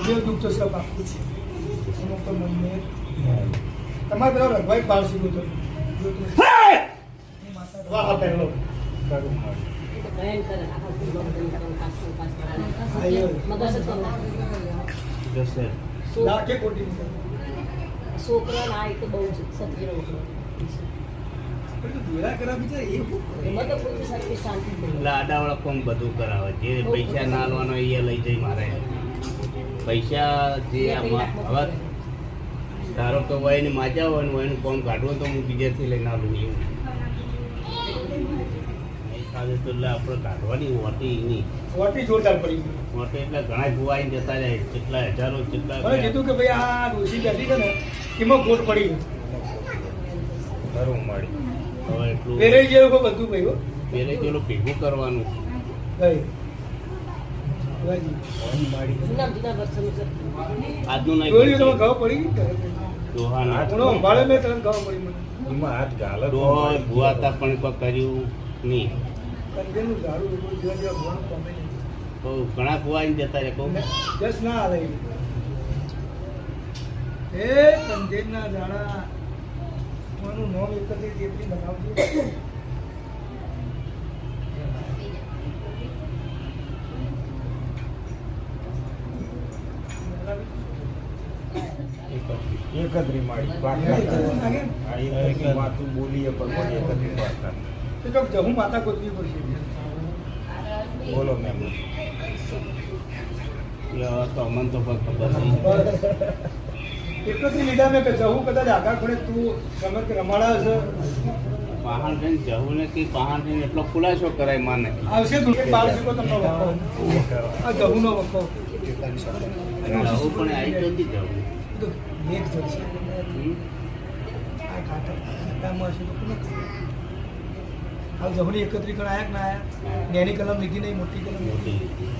દુઃખ તો સબ આપું છે અમુક તો મને તમારે પેલો રઘભાઈ પાળ શીખો તો વાહ પહેલો કરું લાખે કોટી છોકરા ના એ તો બહુ જ સત્ય આડાવાળા કોમ બધું કરાવે જે પૈસા ના આલવાનો એ લઈ જઈ મારે પૈસા જે હવે ધારો કે વયને માજા હોય ને વયનું કોમ કાઢવું તો હું બીજેથી લઈને આવું એવું ખાલી તો એટલે આપણે કાઢવાની હોતી નહીં હોટી જોરદાર પડી હોટી એટલે ઘણા ભુવાઈ જતા જાય કેટલા હજારો કેટલા મને કીધું કે ભાઈ આ ડોસી બેઠી છે ને એમાં ગોટ પડી ઘરું મળી હવે એટલું પેરે જેવું બધું ભાઈ પેલે પેલું ભેગું કરવાનું ભાઈ આજનું જોયું નહીં તમે ખબર પડી દોહાના ઘણો અંબાળે મેં તરત ખબર પડી મને એમાં હાથ ગાલો દોહા ભુવાતા પણ કોઈ કર્યું નહીં કંદેનું ઝાડું એવું જેવા જેવા ભણવાનું ગમે નહીં બહુ ઘણા ભુવાઈ જતા રહે કહું જસ ના હાલે એ કંદેરના ઝાડા કોનું નામ એકત્રિત જેટલી બનાવજો એકત્રી માળી વાતું બોલીએ પણ એકત્રી વાર્તા તો જહું માતા ગોતવી પડશે બોલો મેમ તો અમને તો પણ ખબર નહીં એકત્રી લીધા મેં કે જહું કદાચ આગા ખોડે તું ગમે તે રમાડા હશે પહાણ થઈને જવું ને કે પહાણ થઈને એટલો ખુલાસો કરાય માને આવશે તું કે બાળ શીખો તમને વખો આ જહુંનો વખો જવું પણ આવી તો નથી જવું તો મેઘ જશે આ ઘાટામાં હશે તો કોને ખબર હાલ જહુની એકત્રીકરણ આયા કે ના આયા નેની કલમ લીધી નહીં મોટી કલમ લીધી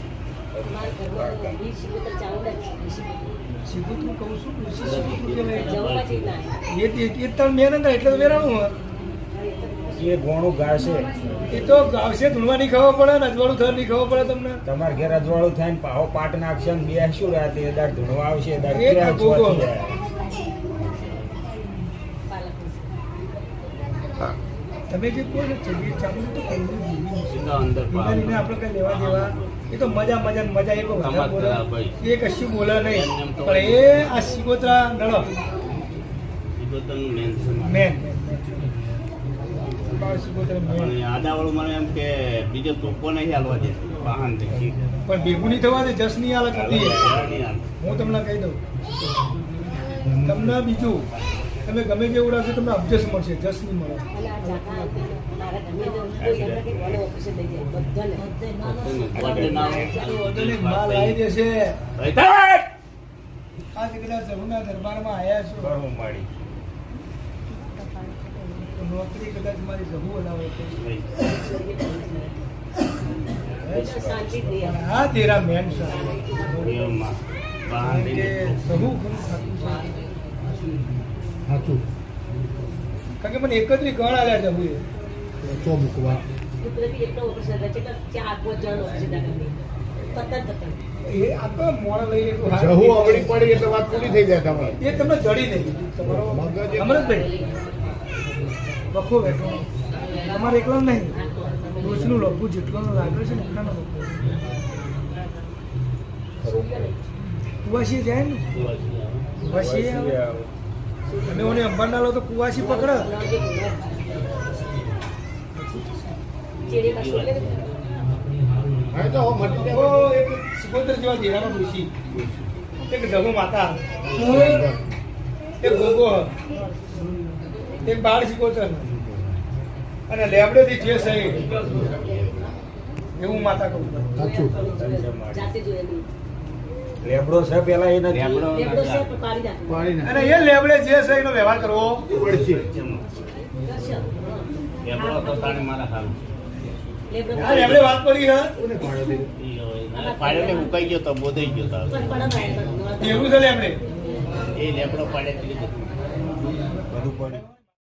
શીખું તું કહું છું એ તણ મેં નતા એટલે તો વેરાણું હોય એ ગોણું ગાશે એ તો ગાવશે ધૂળવાની ખબર પડે ને અજવાળું થર ની ખબર પડે તમને તમારે ઘેર અજવાળું થાય ને પાહો પાટ નાખશે ને બે શું રાતે દાર ધૂણવા આવશે દાર એ ક્યાં ગોગો. છોટી જાય. તમે જે કહો છો ચડીએ ચાલુ તો કરવું સીધા અંદર આપણે કઈ લેવા દેવા એ તો મજા મજા ને મજા એ કોઈ વધારે બોલે એ કશું બોલે નહીં પણ એ આ સિગોતરા નડો મેન છે મેન સિગોતરા મેન પણ આડાવાળું મને એમ કે બીજો ટોકો નહીં હાલવા દે વાહન થી પણ ભેગું નહીં થવા દે જસ નહીં હાલત હતી હું તમને કહી દઉં તમને બીજું તમે ગમે જેવું રાખશો તમને અબજસ મળશે જસ નહીં મળે માલ આવી જશે આ દીકરા જહુના દરબારમાં આવ્યા છો ઘરું માળી નોકરી કદાચ મારી જહુ બનાવે હા તેરા મેન છે વાહન કે જહુ ઘણું ખાતું છે સાચું કારણ કે મને એકત્રી ગણ આલ્યા જહુ એ ચો મૂકવા એ આ તો મોણ લઈ એટલું જહુ હારું અવળી પડી એટલે વાત પૂરી થઈ જાય તમારી એ તમને જડી નહીં તમારો મગજ અમૃતભાઈ વખો બેઠો તમારે એકલો નહીં રોજનું લખું જેટલો લાગે છે ને એટલાનો લખું કુવાસી જાય ને કુવાસી આવે અને ઓને અંબાર લો તો કુવાસી પકડ હા તો મટી ઓ એક સિકોતર જેવા દેરામાં ડોસી એક જગો માતા એક ગોગો એક બાળ સિકોતર અને લેબડેથી જે સહી એવું માતા કહું સાચું લેબડો છે પેલા એ નથી લેબડો પાડી અને એ લેબડે જે સહી નો વ્યવહાર કરવો પડશે લેબડો તો તાણે મારા હાલ આ લેબડે વાત પડી હા કોને પાડ્યો તે? પાડ્યો મુકાઈ ગયો તો બોધાઈ ગયો તો એવું છે લેબડે એ લેબડો પાડે બધું પડે